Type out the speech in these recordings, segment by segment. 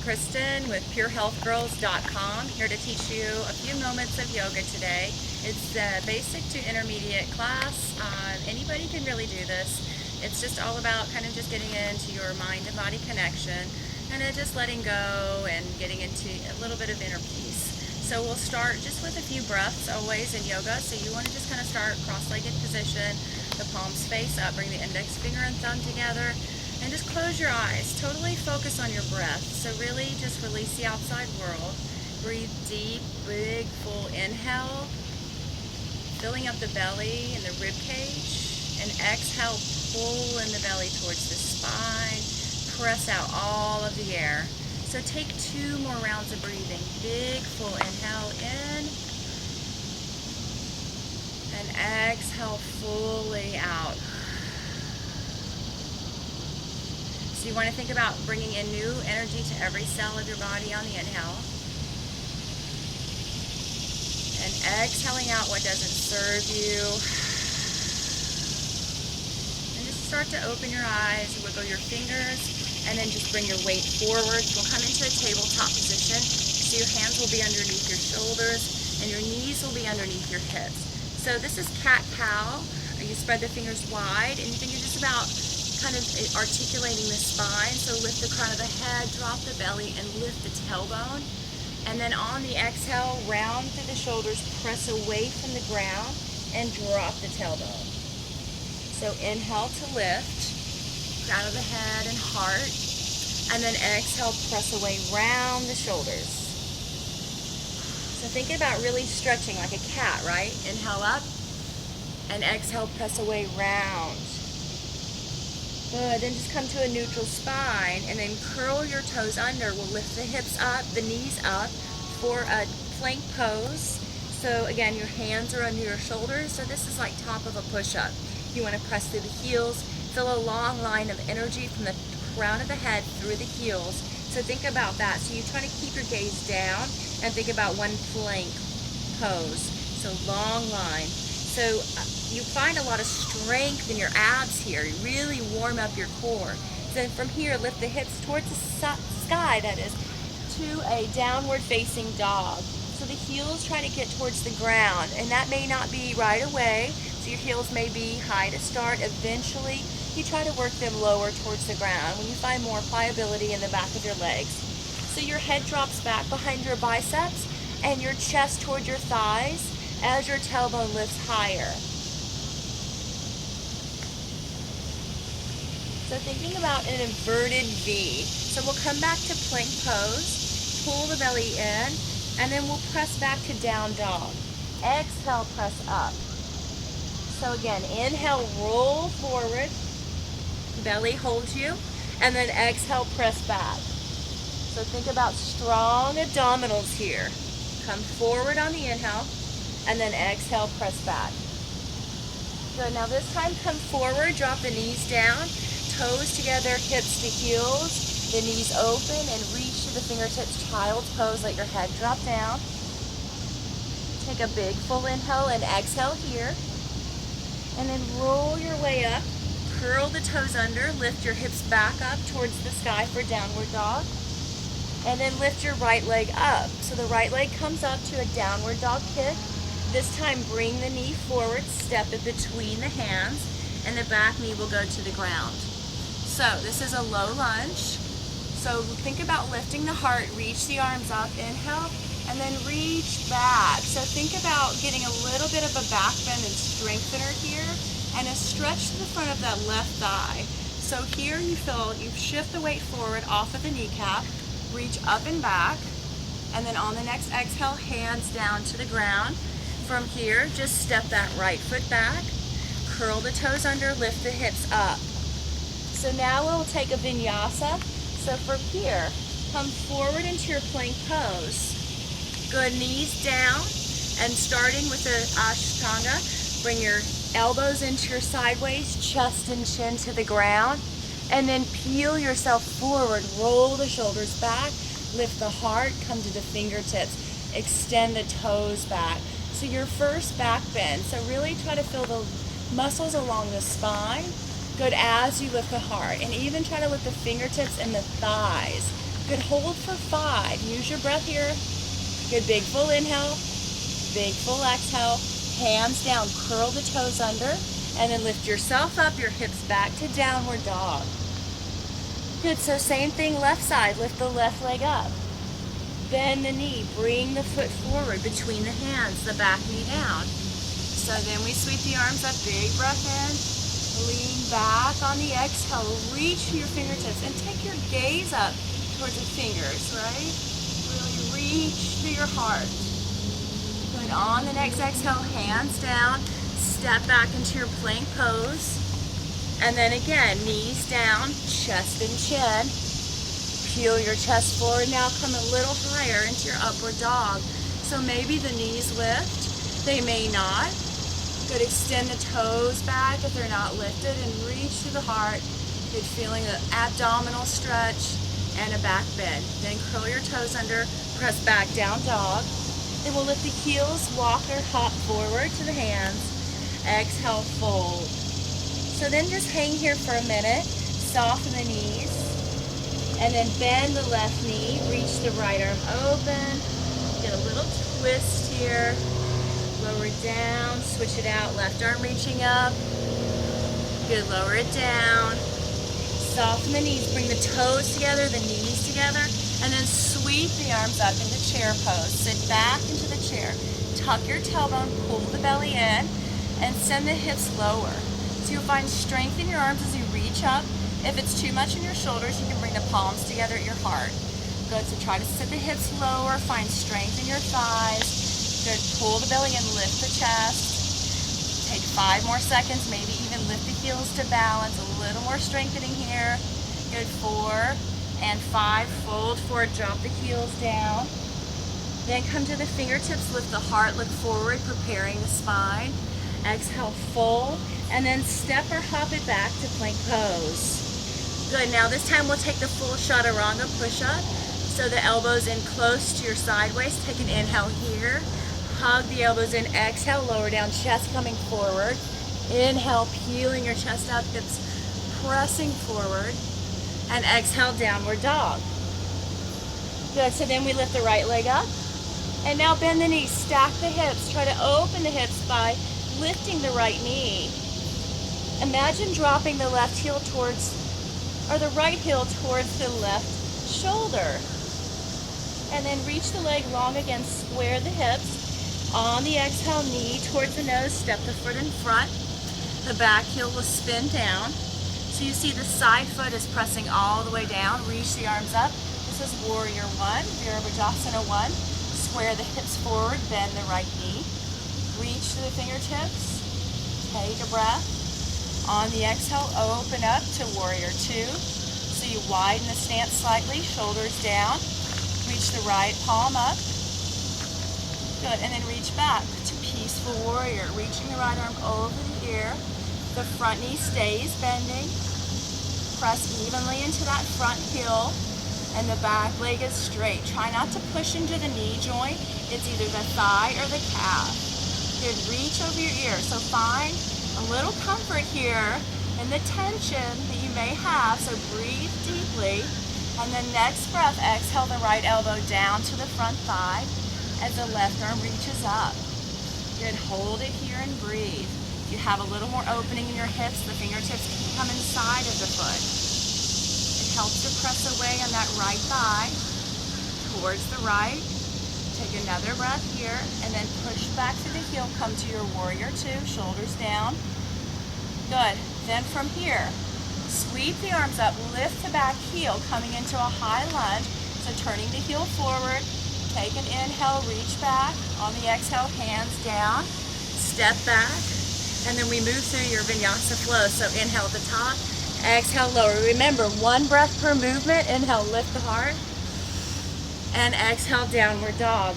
Kristin with purehealthgirls.com, here to teach you a few moments of yoga today. It's a basic to intermediate class. Anybody can really do this. It's just all about kind of just getting into your mind and body connection, and just letting go and getting into a little bit of inner peace. So we'll start just with a few breaths always in yoga. So you want to just kind of start cross-legged position, the palms face up, bring the index finger and thumb together, and just close your eyes. Totally focus on your breath. So really just release the outside world. Breathe deep, big, full inhale, filling up the belly and the rib cage. And exhale, pull in the belly towards the spine. Press out all of the air. So take 2 more rounds of breathing. Big, full inhale in. And exhale fully out. So you want to think about bringing in new energy to every cell of your body on the inhale. And exhaling out what doesn't serve you. And just start to open your eyes, wiggle your fingers, and then just bring your weight forward. You'll come into a tabletop position. So your hands will be underneath your shoulders and your knees will be underneath your hips. So this is cat-cow. You spread the fingers wide, and you think you're just about kind of articulating the spine. So lift the crown of the head, drop the belly, and lift the tailbone. And then on the exhale, round through the shoulders, press away from the ground, and drop the tailbone. So inhale to lift, crown of the head and heart. And then exhale, press away, round the shoulders. So think about really stretching like a cat, right? Inhale up, and exhale, press away, round. Good, then just come to a neutral spine and then curl your toes under. We'll lift the hips up, the knees up for a plank pose. So again, your hands are under your shoulders. So this is like top of a push-up. You want to press through the heels, feel a long line of energy from the crown of the head through the heels. So think about that. So you try to keep your gaze down and think about one plank pose. So long line. So you find a lot of strength in your abs here. You really warm up your core. Then from here, lift the hips towards the sky, that is, to a downward facing dog. So the heels try to get towards the ground, and that may not be right away. So your heels may be high to start. Eventually, you try to work them lower towards the ground when you find more pliability in the back of your legs. So your head drops back behind your biceps and your chest toward your thighs as your tailbone lifts higher. So thinking about an inverted V. So we'll come back to plank pose, pull the belly in, and then we'll press back to down dog. Exhale, press up. So again, inhale, roll forward, belly holds you, and then exhale, press back. So think about strong abdominals here. Come forward on the inhale, and then exhale, press back. Good, now this time come forward, drop the knees down, toes together, hips to heels, the knees open, and reach to the fingertips, child's pose, let your head drop down. Take a big full inhale and exhale here, and then roll your way up, curl the toes under, lift your hips back up towards the sky for downward dog, and then lift your right leg up. So the right leg comes up to a downward dog kick. This time bring the knee forward, step it between the hands, and the back knee will go to the ground. So this is a low lunge. So think about lifting the heart, reach the arms up, inhale, and then reach back. So think about getting a little bit of a back bend and strengthener here, and a stretch to the front of that left thigh. So here you shift the weight forward off of the kneecap, reach up and back, and then on the next exhale, hands down to the ground. From here, just step that right foot back, curl the toes under, lift the hips up. So now we'll take a vinyasa. So from here, come forward into your plank pose. Good, knees down, and starting with the Ashtanga, bring your elbows into your sideways, chest and chin to the ground, and then peel yourself forward, roll the shoulders back, lift the heart, come to the fingertips, extend the toes back. So your first back bend, so really try to feel the muscles along the spine, good, as you lift the heart, and even try to lift the fingertips and the thighs. Good, hold for 5. Use your breath here. Good, big full inhale, big full exhale. Hands down, curl the toes under, and then lift yourself up, your hips back to downward dog. Good, so same thing, left side, lift the left leg up. Bend the knee, bring the foot forward between the hands, the back knee down. So then we sweep the arms up, big breath in, lean back on the exhale, reach to your fingertips, and take your gaze up towards the fingers, right? Really reach to your heart. Good, on the next exhale, hands down, step back into your plank pose. And then again, knees down, chest and chin. Peel your chest forward. Now come a little higher into your upward dog. So maybe the knees lift, they may not. Good, extend the toes back if they're not lifted and reach to the heart. Good, feeling an abdominal stretch and a back bend. Then curl your toes under, press back down dog. Then we'll lift the heels, walk or hop forward to the hands. Exhale, fold. So then just hang here for a minute, soften the knees, and then bend the left knee, reach the right arm open, get a little twist here, lower it down, switch it out, left arm reaching up, good, lower it down, soften the knees, bring the toes together, the knees together, and then sweep the arms up into chair pose. Sit back into the chair, tuck your tailbone, pull the belly in, and send the hips lower. So you'll find strength in your arms as you reach up. If it's too much in your shoulders, you can bring the palms together at your heart. Good, so try to sit the hips lower, find strength in your thighs. Good, pull the belly in, lift the chest. Take 5 more seconds, maybe even lift the heels to balance, a little more strengthening here. Good, 4 and 5, fold forward, drop the heels down. Then come to the fingertips, lift the heart, look forward, preparing the spine. Exhale, fold, and then step or hop it back to plank pose. Good, now this time we'll take the full chaturanga push-up. So the elbows in close to your side waist. Take an inhale here. Hug the elbows in, exhale, lower down, chest coming forward. Inhale, peeling your chest up, hips pressing forward. And exhale, downward dog. Good, so then we lift the right leg up. And now bend the knees, stack the hips. Try to open the hips by lifting the right knee. Imagine dropping the left heel towards, or the right heel towards the left shoulder. And then reach the leg long again, square the hips. On the exhale, knee towards the nose, step the foot in front. The back heel will spin down. So you see the side foot is pressing all the way down. Reach the arms up. This is Warrior 1, Virabhajasana 1. Square the hips forward, bend the right knee. Reach to the fingertips, take a breath. On the exhale, open up to Warrior 2. So you widen the stance slightly, shoulders down. Reach the right palm up. Good, and then reach back to Peaceful Warrior. Reaching the right arm over the ear. The front knee stays bending. Press evenly into that front heel. And the back leg is straight. Try not to push into the knee joint. It's either the thigh or the calf. Good, reach over your ear. So find a little comfort here in the tension that you may have. So breathe deeply. And then next breath, exhale the right elbow down to the front thigh as the left arm reaches up. Good, hold it here and breathe. You have a little more opening in your hips. The fingertips can come inside of the foot. Helps to press away on that right thigh towards the right. Take another breath here and then push back to the heel. Come to your Warrior 2, shoulders down. Good. Then from here, sweep the arms up, lift the back heel, coming into a high lunge. So turning the heel forward, take an inhale, reach back. On the exhale, hands down, step back, and then we move through your vinyasa flow. So inhale at the top, exhale, lower. Remember, 1 breath per movement. Inhale, lift the heart. And exhale, downward dog.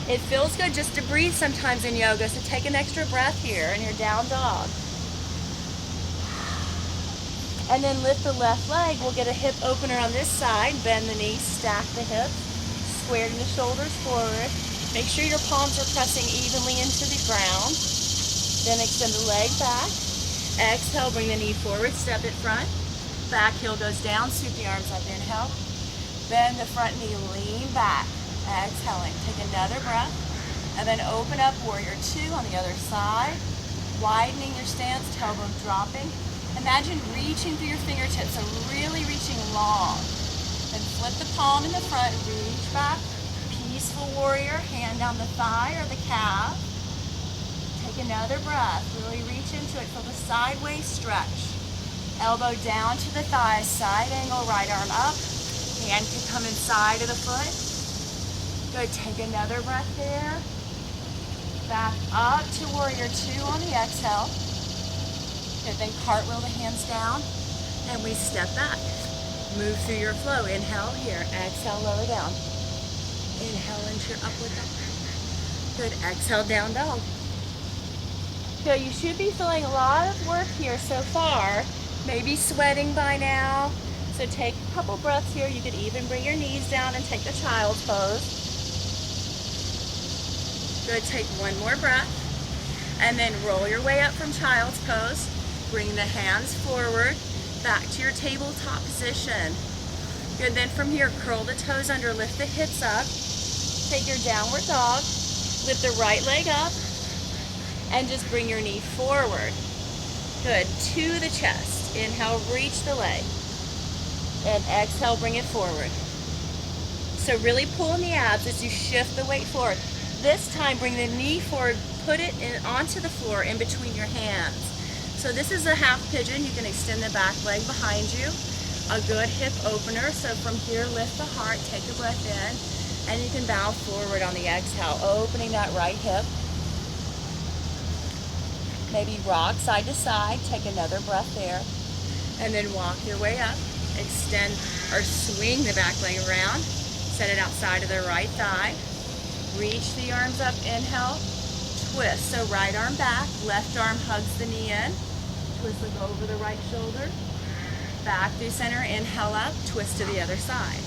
It feels good just to breathe sometimes in yoga, so take an extra breath here in your down dog. And then lift the left leg. We'll get a hip opener on this side. Bend the knees, stack the hips, square the shoulders forward. Make sure your palms are pressing evenly into the ground. Then extend the leg back. Exhale, bring the knee forward, step it front. Back heel goes down, sweep the arms up, inhale. Bend the front knee, lean back. Exhaling, take another breath. And then open up warrior two on the other side. Widening your stance, tailbone dropping. Imagine reaching through your fingertips, so really reaching long. Then flip the palm in the front, reach back. Peaceful warrior, hand down the thigh or the calf. Take another breath, really reach into it, feel the sideways stretch. Elbow down to the thigh, side angle, right arm up. Hand can come inside of the foot. Good, take another breath there. Back up to warrior two on the exhale. Good, then cartwheel the hands down, and we step back. Move through your flow. Inhale here, exhale, lower down. Inhale into your upward dog. Good, exhale, down dog. Good, you should be feeling a lot of work here so far. Maybe sweating by now. So take a couple breaths here. You could even bring your knees down and take the child's pose. Good, take one more breath. And then roll your way up from child's pose. Bring the hands forward, back to your tabletop position. Good, then from here, curl the toes under, lift the hips up. Take your downward dog, lift the right leg up, and just bring your knee forward. Good, to the chest. Inhale, reach the leg. And exhale, bring it forward. So really pull in the abs as you shift the weight forward. This time, bring the knee forward, put it onto the floor in between your hands. So this is a half pigeon. You can extend the back leg behind you. A good hip opener. So from here, lift the heart, take a breath in, and you can bow forward on the exhale, opening that right hip. Maybe rock side to side, take another breath there, and then walk your way up. Extend or swing the back leg around, set it outside of the right thigh. Reach the arms up, inhale, twist. So right arm back, left arm hugs the knee in. Twist, look over the right shoulder. Back through center, inhale up, twist to the other side.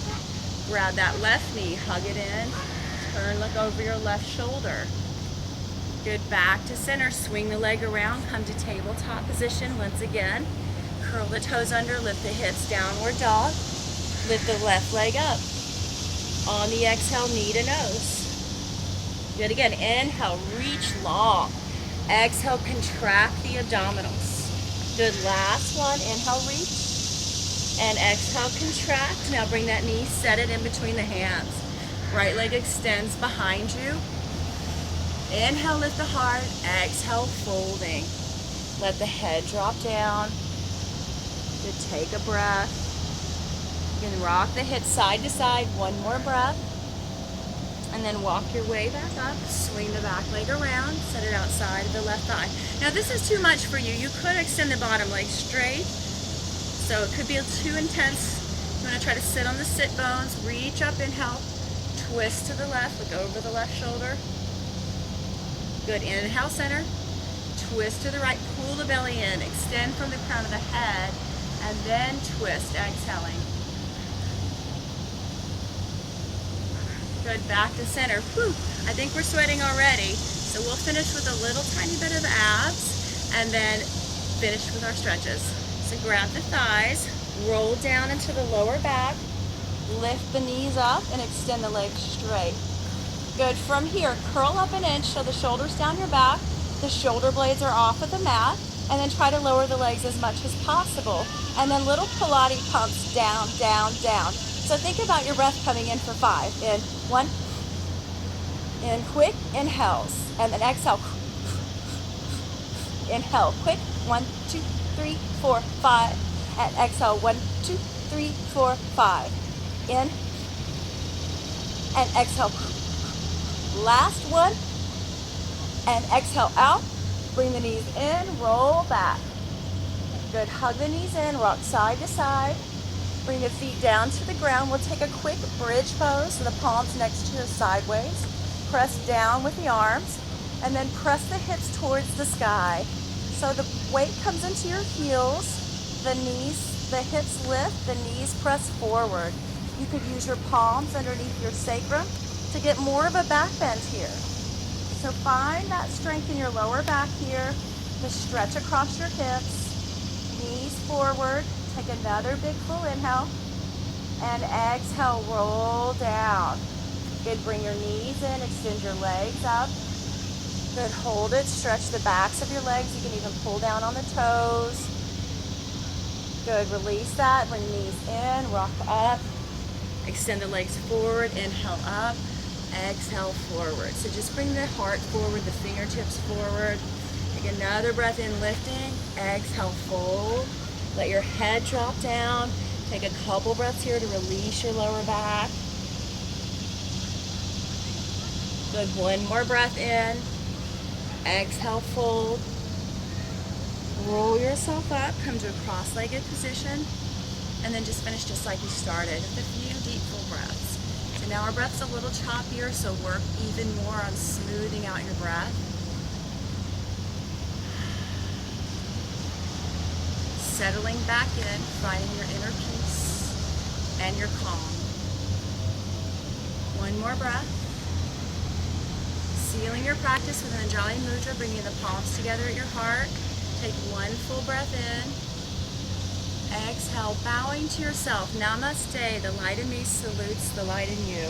Grab that left knee, hug it in. Turn, look over your left shoulder. Good, back to center, swing the leg around, come to tabletop position once again. Curl the toes under, lift the hips, downward dog. Lift the left leg up. On the exhale, knee to nose. Good, again, inhale, reach long. Exhale, contract the abdominals. Good, last one, inhale, reach. And exhale, contract. Now bring that knee, set it in between the hands. Right leg extends behind you. Inhale, lift the heart. Exhale, folding. Let the head drop down. Good, take a breath. You can rock the hips side to side. One more breath. And then walk your way back up. Swing the back leg around. Set it outside of the left thigh. Now this is too much for you. You could extend the bottom leg straight. So it could be too intense. You want to try to sit on the sit bones. Reach up, inhale. Twist to the left. Look over the left shoulder. Good, inhale, center. Twist to the right. Pull the belly in. Extend from the crown of the head. And then twist, exhaling. Good, back to center. Whew, I think we're sweating already. So we'll finish with a little tiny bit of abs and then finish with our stretches. So grab the thighs, roll down into the lower back, lift the knees up and extend the legs straight. Good, from here, curl up an inch so the shoulders down your back, the shoulder blades are off of the mat, and then try to lower the legs as much as possible. And then little Pilates pumps down, down, down. So think about your breath coming in for 5. In 1, in quick inhales, and then exhale. Inhale, quick, 1, 2, 3, 4, 5, and exhale, 1, 2, 3, 4, 5. In, and exhale. Last one, and exhale out. Bring the knees in, roll back. Good, hug the knees in, rock side to side. Bring the feet down to the ground. We'll take a quick bridge pose, so the palms next to you sideways. Press down with the arms, and then press the hips towards the sky. So the weight comes into your heels, the hips lift, the knees press forward. You could use your palms underneath your sacrum to get more of a back bend here. So find that strength in your lower back here, the stretch across your hips, knees forward. Take another big full inhale. And exhale, roll down. Good, bring your knees in, extend your legs up. Good, hold it, stretch the backs of your legs. You can even pull down on the toes. Good, release that, bring the knees in, rock up. Extend the legs forward, inhale up, exhale forward. So just bring the heart forward, the fingertips forward. Take another breath in, lifting, exhale, fold. Let your head drop down. Take a couple breaths here to release your lower back. Good, one more breath in. Exhale, fold. Roll yourself up, come to a cross-legged position, and then just finish just like you started with a few deep full breaths. So now our breath's a little choppier, so work even more on smoothing out your breath. Settling back in, finding your inner peace and your calm. One more breath. Sealing your practice with an Anjali Mudra, bringing the palms together at your heart. Take one full breath in. Exhale, bowing to yourself. Namaste. The light in me salutes the light in you.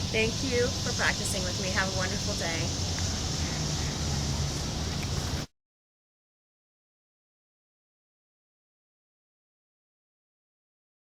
Thank you for practicing with me. Have a wonderful day.